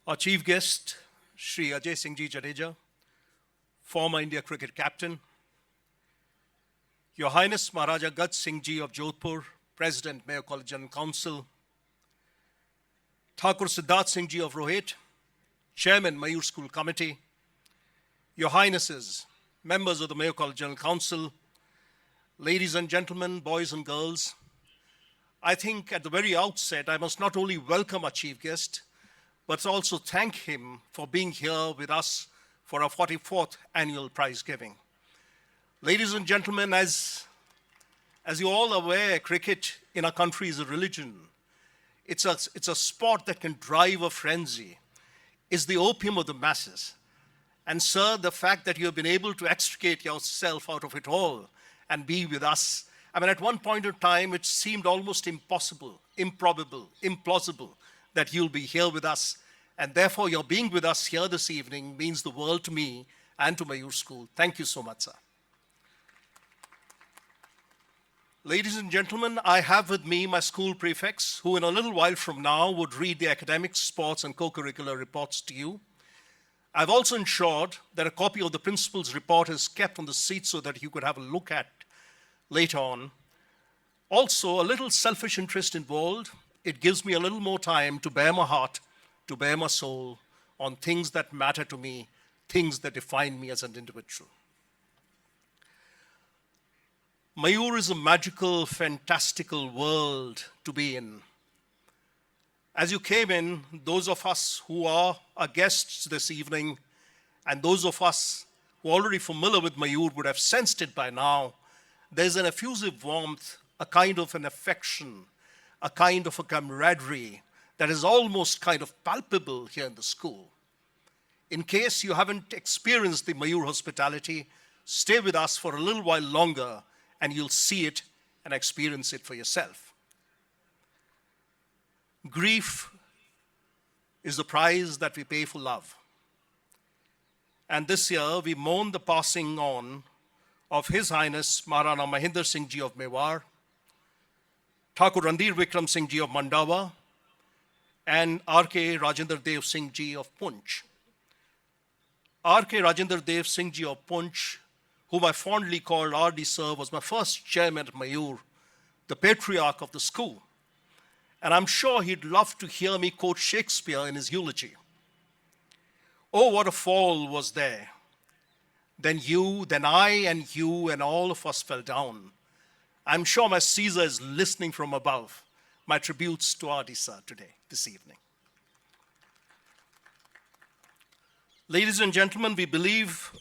Our chief guest, Shri Ajay Singh Ji Jadeja, former India cricket captain, Your Highness Maharaja Gaj Singh Ji of Jodhpur, President, Mayor College General Council, Thakur Siddharth Singh Ji of Rohit, Chairman, Mayur School Committee, Your Highnesses, members of the Mayor College General Council, ladies and gentlemen, boys and girls, I think at the very outset, I must not only welcome our chief guest, but also thank him for being here with us for our 44th annual prize giving. Ladies and gentlemen, as you're all aware, cricket in our country is a religion. It's a sport that can drive a frenzy. It's the opium of the masses. And sir, the fact that you have been able to extricate yourself out of it all and be with us, I mean, at one point in time, it seemed almost impossible, improbable, implausible that you'll be here with us. And therefore, your being with us here this evening means the world to me and to Mayur School. Thank you so much, sir. Ladies and gentlemen, I have with me my school prefects, who in a little while from now would read the academic, sports, and co-curricular reports to you. I've also ensured that a copy of the principal's report is kept on the seat so that you could have a look at later on. Also, a little selfish interest involved. It gives me a little more time to bare my heart, to bare my soul on things that matter to me, things that define me as an individual. Mayur is a magical, fantastical world to be in. As you came in, those of us who are our guests this evening, and those of us who are already familiar with Mayur would have sensed it by now, there's an effusive warmth, a kind of an affection, a kind of a camaraderie that is almost kind of palpable here in the school. In case you haven't experienced the Mayur hospitality, stay with us for a little while longer and you'll see it and experience it for yourself. Grief is the price that we pay for love. And this year we mourn the passing on of His Highness Maharana Mahinder Singh Ji of Mewar, Thakur Randhir Vikram Singh Ji of Mandawa, and R.K. Rajendra Dev Singh Ji of Punch. R.K. Rajendra Dev Singh Ji of Punch, whom I fondly called R.D. Sir, was my first chairman at Mayur, the patriarch of the school. And I'm sure he'd love to hear me quote Shakespeare in his eulogy. Oh, what a fall was there. Then you, then I, and you, and all of us fell down. I'm sure my Caesar is listening from above. My tributes to R.D. Sir today, this evening. Ladies and gentlemen, we believe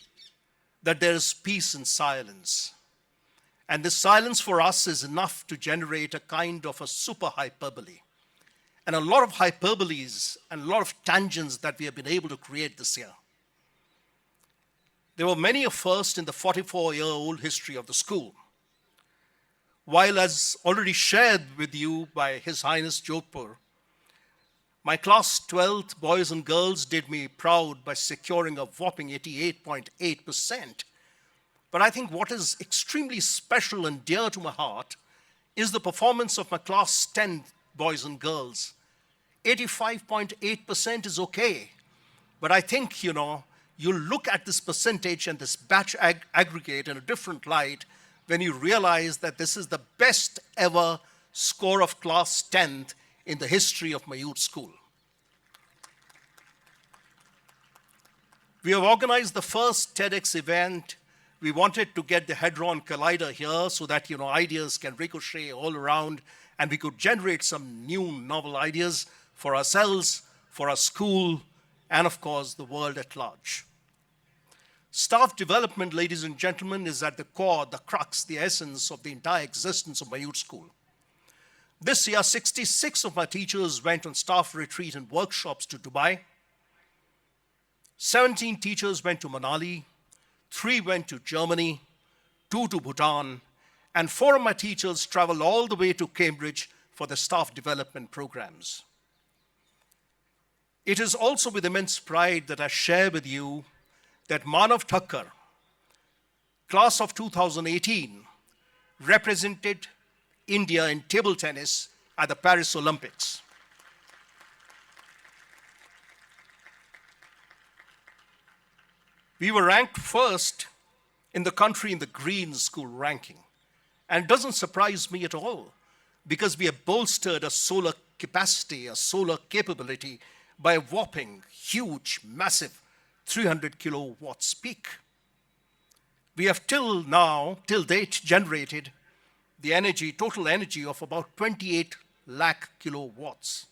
that there is peace in silence. And this silence for us is enough to generate a kind of a super hyperbole. And a lot of hyperboles and a lot of tangents that we have been able to create this year. There were many a first in the 44-year-old history of the school. While, as already shared with you by His Highness Jodhpur, my class 12th boys and girls did me proud by securing a whopping 88.8%. But I think what is extremely special and dear to my heart is the performance of my class 10 boys and girls. 85.8% is okay. But I think, you look at this percentage and this batch aggregate in a different light when you realize that this is the best ever score of class 10th in the history of Mayur School. We have organized the first TEDx event. We wanted to get the Hadron Collider here so that, ideas can ricochet all around and we could generate some new novel ideas for ourselves, for our school, and of course, the world at large. Staff development, ladies and gentlemen, is at the core, the crux, the essence of the entire existence of Mayur School. This year, 66 of my teachers went on staff retreat and workshops to Dubai. 17 teachers went to Manali, 3 went to Germany, 2 to Bhutan, and 4 of my teachers traveled all the way to Cambridge for the staff development programs. It is also with immense pride that I share with you that Manav Thakkar, class of 2018, represented India in table tennis at the Paris Olympics. We were ranked first in the country in the Green School ranking. And it doesn't surprise me at all, because we have bolstered a solar capacity, a solar capability by a whopping, huge, massive 300 kilowatts peak. We have till date, generated the energy, total energy of about 28 lakh kilowatts,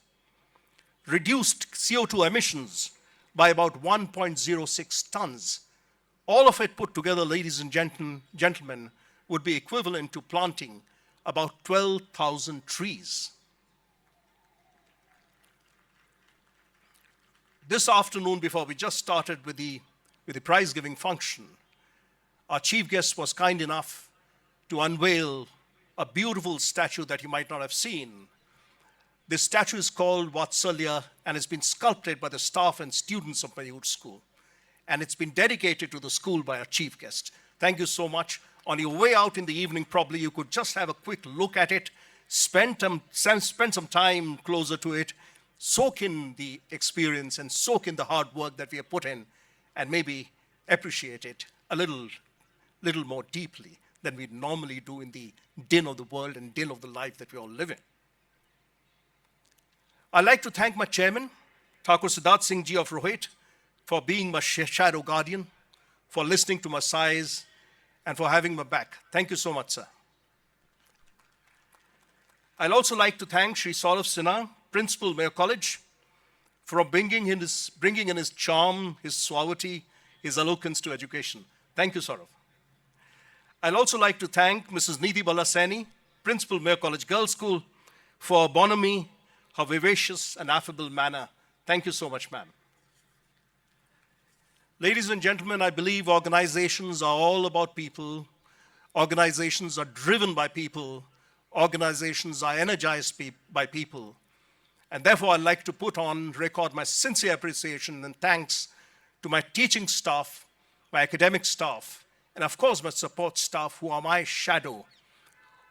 reduced CO2 emissions by about 1.06 tons. All of it put together, ladies and gentlemen, would be equivalent to planting about 12,000 trees. This afternoon, before we just started with the prize-giving function, our chief guest was kind enough to unveil a beautiful statue that you might not have seen. This statue is called Vatsalya and has been sculpted by the staff and students of Mayur School. And it's been dedicated to the school by our chief guest. Thank you so much. On your way out in the evening, probably you could just have a quick look at it, spend some time closer to it, soak in the experience and soak in the hard work that we have put in, and maybe appreciate it a little more deeply than we normally do in the din of the world and din of the life that we all live in. I'd like to thank my chairman, Thakur Siddharth Singh Ji of Rohit, for being my shadow guardian, for listening to my sighs, and for having my back. Thank you so much, sir. I'd also like to thank Sri Saurav Sinha, Principal, Mayo College, for bringing in his charm, his suavity, his eloquence to education. Thank you, Saurav. I'd also like to thank Mrs. Nidhi Balasani, Principal, Mayo College Girls' School, for bonhomie, her vivacious and affable manner. Thank you so much, ma'am. Ladies and gentlemen, I believe organizations are all about people. Organizations are driven by people. Organizations are energized by people. And therefore, I'd like to put on record my sincere appreciation and thanks to my teaching staff, my academic staff, and of course, my support staff, who are my shadow,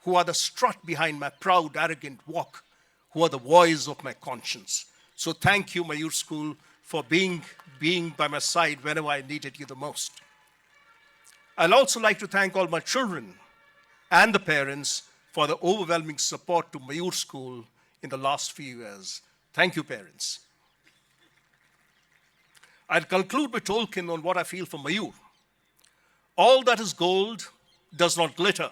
who are the strut behind my proud, arrogant walk, who are the voice of my conscience. So thank you, Mayur School, for being by my side whenever I needed you the most. I'd also like to thank all my children and the parents for the overwhelming support to Mayur School in the last few years. Thank you, parents. I'll conclude with Tolkien on what I feel for Mayur. All that is gold does not glitter.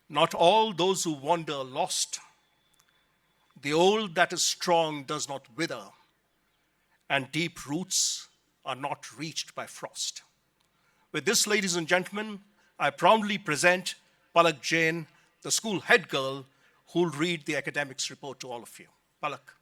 Not all those who wander are lost. The old that is strong does not wither, and deep roots are not reached by frost. With this, ladies and gentlemen, I proudly present Palak Jain, the school head girl, who will read the academics report to all of you. Palak.